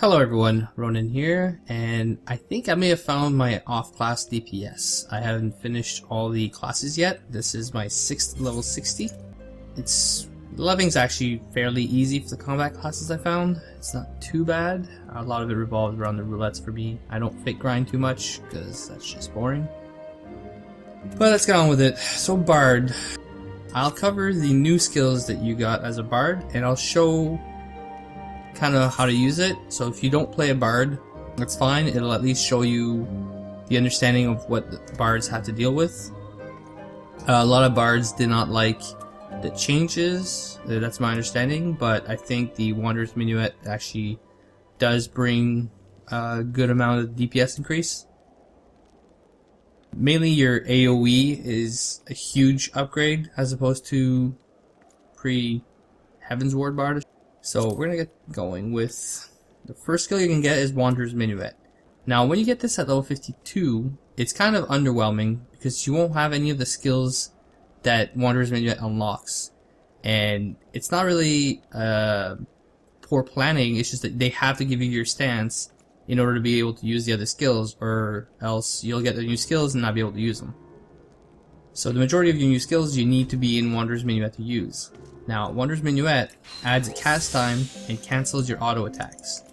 Hello everyone, Ronin here, and I think I may have found my off-class DPS. I haven't finished all the classes yet. This is my 6th level 60. Leveling's actually fairly easy for the combat classes I found. It's not too bad. A lot of it revolves around the roulettes for me. I don't fit grind too much, because that's just boring. But let's get on with it. So Bard. I'll cover the new skills that you got as a Bard, and I'll show kind of how to use it. So if you don't play a Bard, that's fine. It'll at least show you the understanding of what the Bards have to deal with. A lot of Bards did not like the changes, that's my understanding, but I think the Wanderer's Minuet actually does bring a good amount of DPS increase. Mainly your AoE is a huge upgrade as opposed to pre-Heaven's Ward Bard. So we're gonna get going with the first skill you can get is Wanderer's Minuet. Now when you get this at level 52, it's kind of underwhelming because you won't have any of the skills that Wanderer's Minuet unlocks. And it's not really poor planning, it's just that they have to give you your stance in order to be able to use the other skills, or else you'll get the new skills and not be able to use them. So the majority of your new skills you need to be in Wanderer's Minuet to use. Now, Wanderer's Minuet adds a cast time and cancels your auto attacks.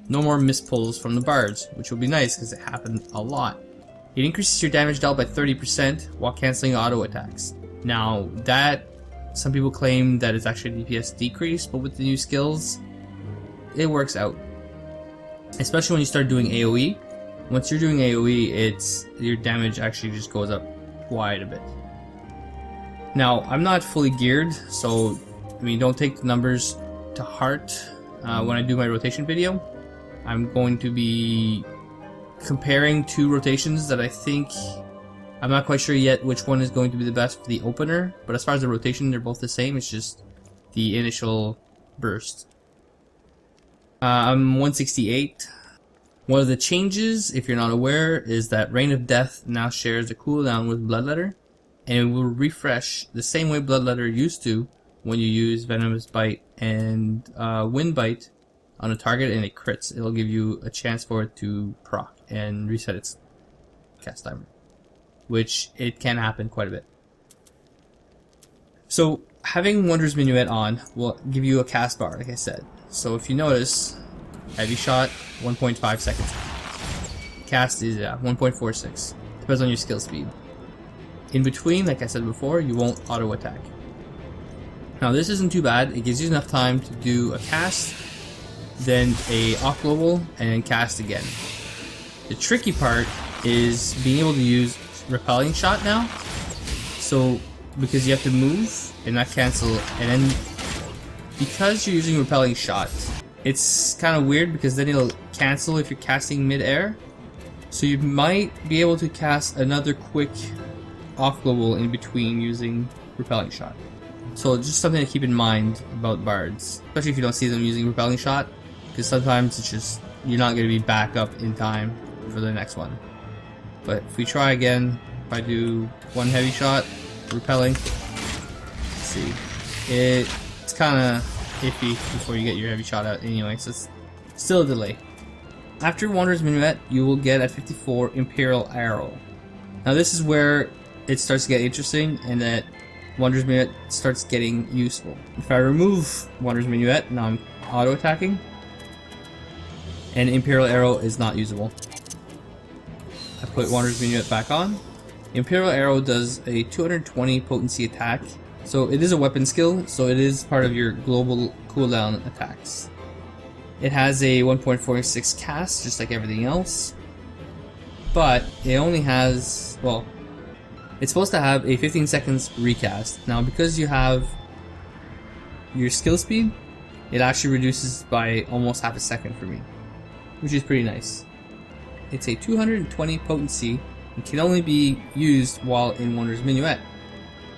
No more mispulls from the Bards, which will be nice because it happened a lot. It increases your damage dealt by 30% while canceling auto attacks. Now, that, some people claim that it's actually a DPS decrease, but with the new skills, it works out. Especially when you start doing AoE. Once you're doing AoE, your damage actually just goes up quite a bit. Now, I'm not fully geared, so don't take the numbers to heart when I do my rotation video. I'm going to be comparing two rotations that I think, I'm not quite sure yet which one is going to be the best for the opener, but as far as the rotation, they're both the same, it's just the initial burst. I'm 168. One of the changes, if you're not aware, is that Reign of Death now shares a cooldown with Bloodletter, and it will refresh the same way Bloodletter used to when you use Venomous Bite and Wind Bite on a target and it crits. It'll give you a chance for it to proc and reset its cast timer, which it can happen quite a bit. So having Wanderer's Minuet on will give you a cast bar, like I said. So if you notice, heavy shot, 1.5 seconds. Cast is 1.46. Depends on your skill speed. In between, like I said before, you won't auto attack. Now this isn't too bad. It gives you enough time to do a cast, then a off global, and then cast again. The tricky part is being able to use repelling shot now. So because you have to move and not cancel, and then because you're using repelling shot, it's kind of weird because then it'll cancel if you're casting mid-air. So you might be able to cast another quick off global in between using repelling shot. So just something to keep in mind about Bards, especially if you don't see them using repelling shot, because sometimes it's just you're not going to be back up in time for the next one. But if we try again, if I do one heavy shot, repelling, let's see, it's kind of iffy before you get your heavy shot out anyway, so it's still a delay. After Wanderer's Minuet, you will get at 54 Imperial Arrow. Now this is where it starts to get interesting, and that Wanderer's Minuet starts getting useful. If I remove Wanderer's Minuet, now I'm auto attacking, and Imperial Arrow is not usable. I put Wanderer's Minuet back on. Imperial Arrow does a 220 potency attack, so it is a weapon skill, so it is part of your global cooldown attacks. It has a 1.46 cast, just like everything else, but it only has, well, it's supposed to have a 15 seconds recast. Now because you have your skill speed, it actually reduces by almost half a second for me, which is pretty nice. It's a 220 potency and can only be used while in Wanderer's Minuet.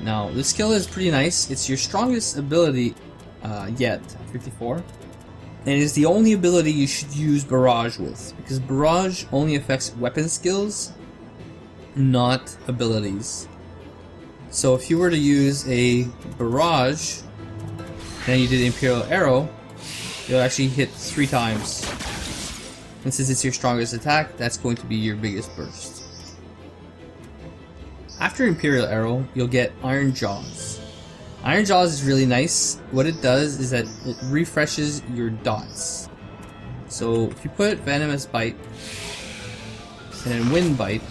Now this skill is pretty nice. It's your strongest ability yet, 54. And it is the only ability you should use Barrage with, because Barrage only affects weapon skills, not abilities. So if you were to use a Barrage, and then you did Imperial Arrow, you'll actually hit 3 times. And since it's your strongest attack, that's going to be your biggest burst. After Imperial Arrow, you'll get Iron Jaws. Iron Jaws is really nice. What it does is that it refreshes your dots. So if you put Venomous Bite and then Wind Bite,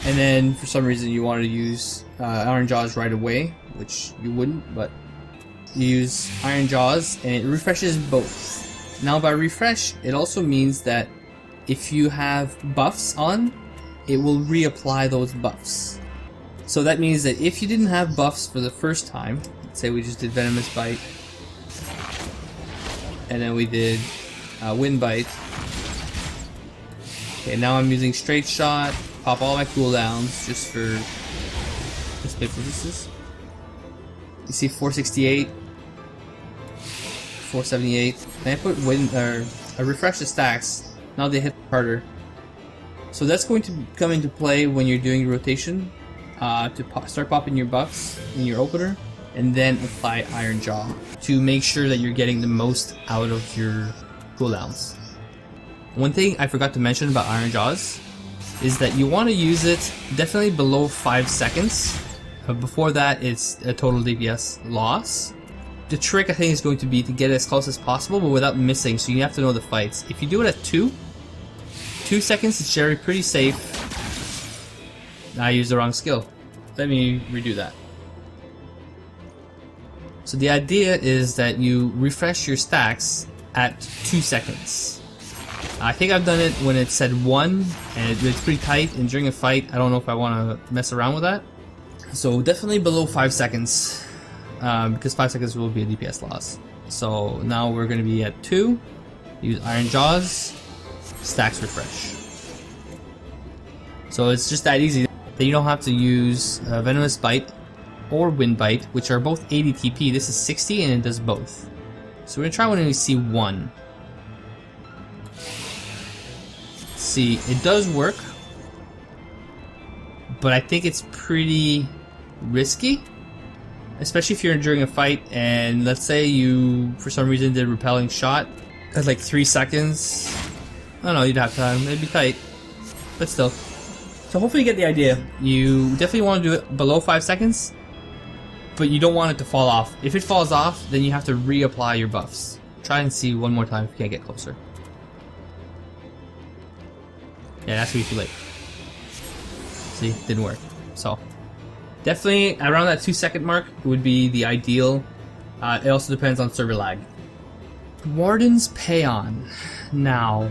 and then for some reason you want to use Iron Jaws right away, which you wouldn't, but you use Iron Jaws and it refreshes both. Now by refresh, it also means that if you have buffs on, it will reapply those buffs. So that means that if you didn't have buffs for the first time, let's say we just did Venomous Bite, and then we did Wind Bite. Okay, now I'm using Straight Shot, pop all my cooldowns just for display purposes. You see 468, 478, and I put I refresh the stacks, now they hit harder. So that's going to come into play when you're doing rotation, to start popping your buffs in your opener, and then apply Iron Jaw to make sure that you're getting the most out of your cooldowns. One thing I forgot to mention about Iron Jaws is that you want to use it definitely below 5 seconds. Before that, it's a total DPS loss. The trick I think is going to be to get it as close as possible, but without missing, so you have to know the fights. If you do it at 2 seconds, it's generally pretty safe. I used the wrong skill. Let me redo that. So the idea is that you refresh your stacks at 2 seconds. I think I've done it when it said 1 and it's pretty tight, and during a fight I don't know if I want to mess around with that. So definitely below 5 seconds, because 5 seconds will be a DPS loss. So now we're going to be at 2, use Iron Jaws, stacks refresh. So it's just that easy that you don't have to use Venomous Bite or Wind Bite, which are both 80 TP. This is 60 and it does both. So we're going to try when we see 1. See, it does work, but I think it's pretty risky, especially if you're during a fight and let's say you for some reason did Repelling Shot at like 3 seconds. I don't know, you'd have time, it'd be tight, but still. So hopefully you get the idea. You definitely want to do it below 5 seconds, but you don't want it to fall off. If it falls off, then you have to reapply your buffs. Try and see one more time if you can't get closer. Yeah, that's gonna be too late. See, didn't work. So definitely around that 2 second mark would be the ideal. It also depends on server lag. Warden's Paeon. Now,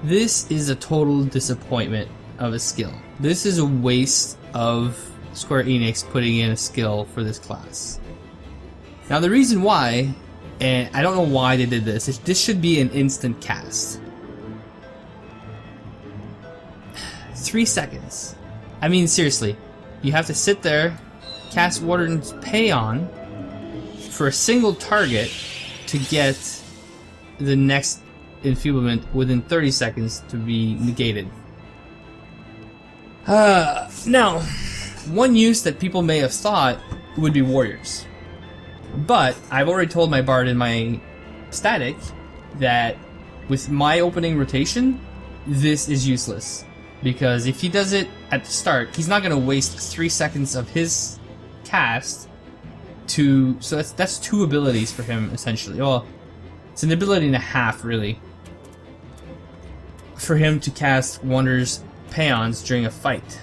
this is a total disappointment of a skill. This is a waste of Square Enix putting in a skill for this class. Now the reason why, and I don't know why they did this, this should be an instant cast. 3 seconds. I mean, seriously, you have to sit there, cast Warden's Paeon for a single target to get the next enfeeblement within 30 seconds to be negated. Now, one use that people may have thought would be warriors. But I've already told my bard in my static that with my opening rotation, this is useless. Because if he does it at the start, he's not going to waste 3 seconds of his cast to... So that's 2 abilities for him, essentially. Well, it's an ability and a half, really, for him to cast Wonders Paeons during a fight.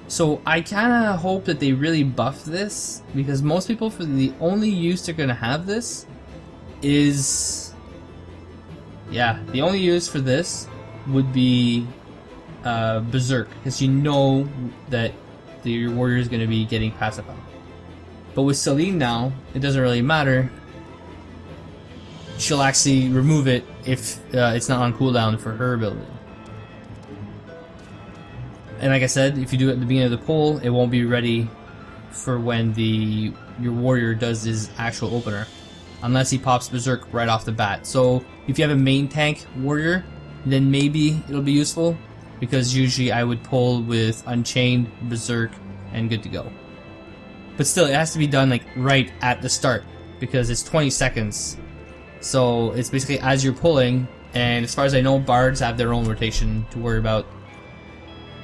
So I kind of hope that they really buff this, because most people, for the only use they're going to have this is... Yeah, the only use for this would be Berserk, because you know that your warrior is going to be getting pacified. But with Celine now, it doesn't really matter. She'll actually remove it if it's not on cooldown for her ability. And like I said, if you do it at the beginning of the pull, it won't be ready for when your warrior does his actual opener, unless he pops Berserk right off the bat. So if you have a main tank warrior, then maybe it'll be useful, because usually I would pull with Unchained, Berserk, and good to go. But still, it has to be done like right at the start, because it's 20 seconds. So it's basically as you're pulling, and as far as I know, bards have their own rotation to worry about.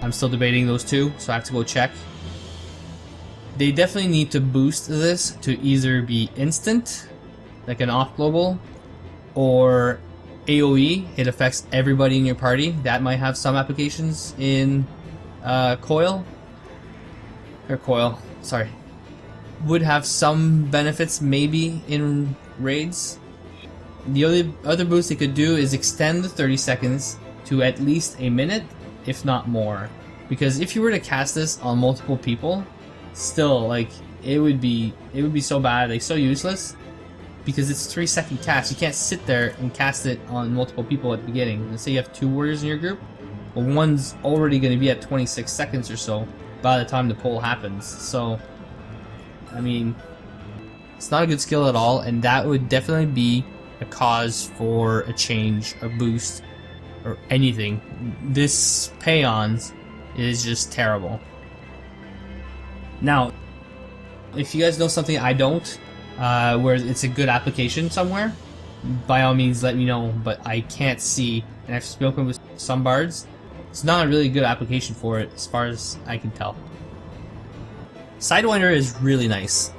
I'm still debating those two, so I have to go check. They definitely need to boost this to either be instant, like an off global, or AoE. It affects everybody in your party. That might have some applications in Coil. Sorry. Would have some benefits maybe in raids. The only other boost they could do is extend the 30 seconds to at least a minute, if not more. Because if you were to cast this on multiple people, still, like, it would be so bad, like so useless. Because it's 3-second cast. You can't sit there and cast it on multiple people at the beginning. Let's say you have 2 warriors in your group. Well, one's already going to be at 26 seconds or so by the time the pull happens. So, I mean, it's not a good skill at all, and that would definitely be a cause for a change, a boost, or anything. This Paeon is just terrible. Now, if you guys know something I don't, where it's a good application somewhere, by all means let me know, but I can't see, and I've spoken with some bards, it's not a really good application for it as far as I can tell. Sidewinder is really nice.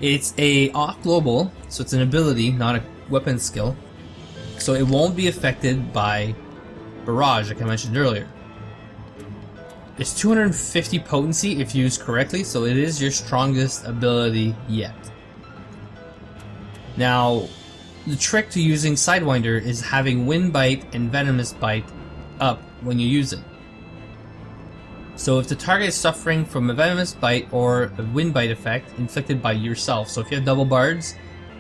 It's a off global, so it's an ability, not a weapon skill, so it won't be affected by barrage like I mentioned earlier. It's 250 potency if used correctly, so it is your strongest ability yet. Now, the trick to using Sidewinder is having Wind Bite and Venomous Bite up when you use it. So if the target is suffering from a Venomous Bite or a Wind Bite effect inflicted by yourself, so if you have double bards,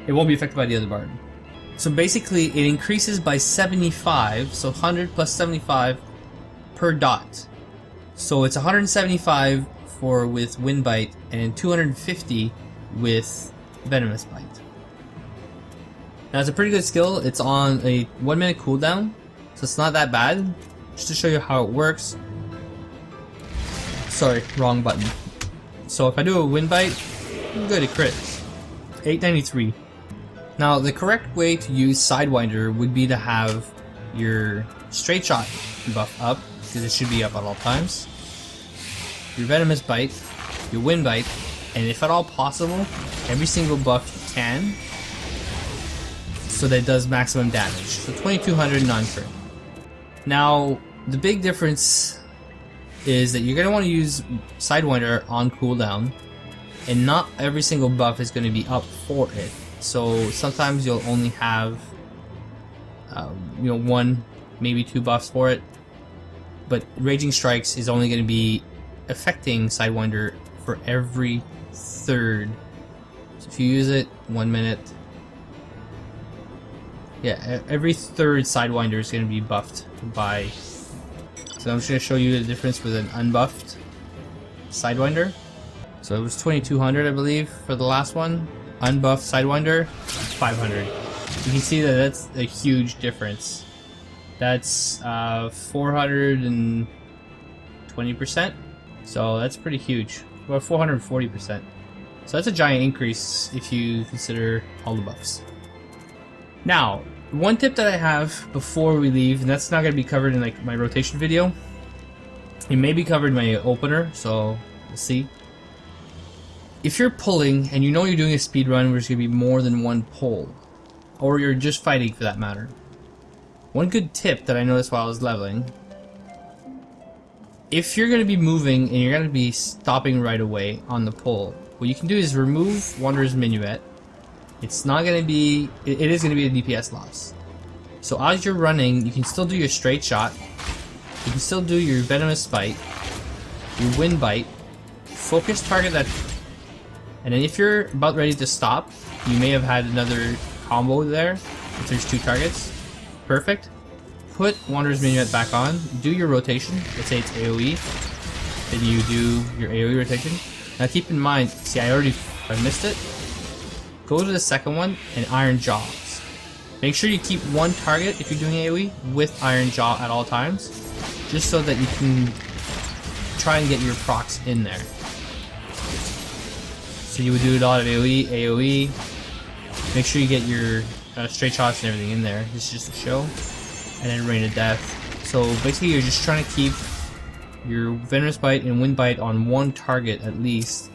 it won't be affected by the other bard. So basically it increases by 75, so 100 plus 75 per dot. So it's 175 with Wind Bite and 250 with Venomous Bite. Now it's a pretty good skill. It's on a 1 minute cooldown, so it's not that bad. Just to show you how it works. Sorry, wrong button. So if I do a Wind Bite, good, it crits. 893. Now the correct way to use Sidewinder would be to have your straight shot buff up, because it should be up at all times. Your Venomous Bite, your Wind Bite, and if at all possible, every single buff you can, so that it does maximum damage. So 2200 non-crit. Now, the big difference is that you're going to want to use Sidewinder on cooldown, and not every single buff is going to be up for it. So sometimes you'll only have, 1, maybe 2 buffs for it. But Raging Strikes is only going to be affecting Sidewinder for every third. So if you use it 1 minute, yeah, every third Sidewinder is going to be buffed by. So I'm just going to show you the difference with an unbuffed Sidewinder. So it was 2200, I believe, for the last one. Unbuffed Sidewinder, 500. You can see that that's a huge difference. That's 420%. So that's pretty huge. About 440%. So that's a giant increase if you consider all the buffs. Now, one tip that I have before we leave, and that's not going to be covered in like my rotation video. It may be covered in my opener, so we'll see. If you're pulling and you know you're doing a speed run where there's going to be more than one pull, or you're just fighting for that matter, one good tip that I noticed while I was leveling, if you're going to be moving and you're going to be stopping right away on the pull, what you can do is remove Wanderer's Minuet. It's not going to be, it is going to be a DPS loss. So as you're running, you can still do your straight shot, you can still do your Venomous Bite, your Wind Bite, focus target that, and then if you're about ready to stop, you may have had another combo there, if there's 2 targets. Perfect. Put Wanderer's Minuet back on, do your rotation, let's say it's AoE, then you do your AoE rotation. Now keep in mind, see I missed it. Go to the second one and Iron Jaws. Make sure you keep one target if you're doing AoE with Iron Jaw at all times, just so that you can try and get your procs in there. So you would do a lot of AoE, Make sure you get your straight shots and everything in there. This is just a show. And then Rain of Death. So basically you're just trying to keep your Venomous Bite and Wind Bite on one target at least.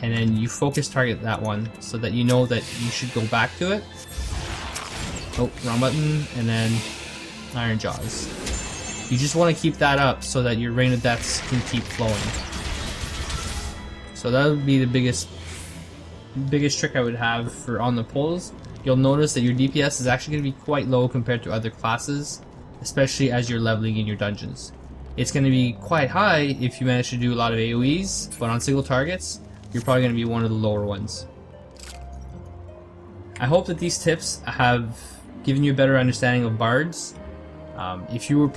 And then you focus target that one so that you know that you should go back to it. Oh, wrong button. And then Iron Jaws. You just want to keep that up so that your Rain of Deaths can keep flowing. So that would be the biggest trick I would have for on the pulls. You'll notice that your DPS is actually going to be quite low compared to other classes, especially as you're leveling in your dungeons. It's going to be quite high if you manage to do a lot of AoEs, but on single targets, you're probably going to be one of the lower ones. I hope that these tips have given you a better understanding of bards. If you are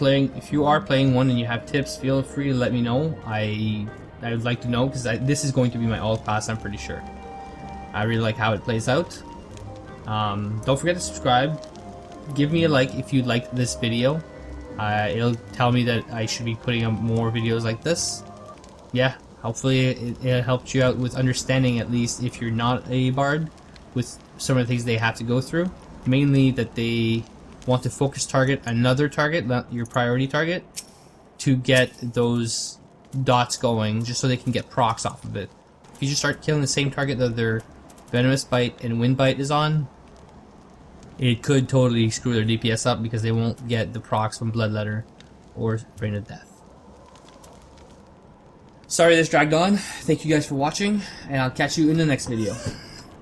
playing one and you have tips, feel free to let me know. I would like to know, because this is going to be my all class, I'm pretty sure. I really like how it plays out. Don't forget to subscribe. Give me a like if you liked this video. It'll tell me that I should be putting up more videos like this. Yeah, hopefully it helped you out with understanding, at least if you're not a bard, with some of the things they have to go through. Mainly that they want to focus target another target, not your priority target, to get those dots going, just so they can get procs off of it. If you just start killing the same target that their Venomous Bite and Wind Bite is on, it could totally screw their DPS up, because they won't get the procs from Bloodletter or Rain of Death. Sorry this dragged on. Thank you guys for watching, and I'll catch you in the next video.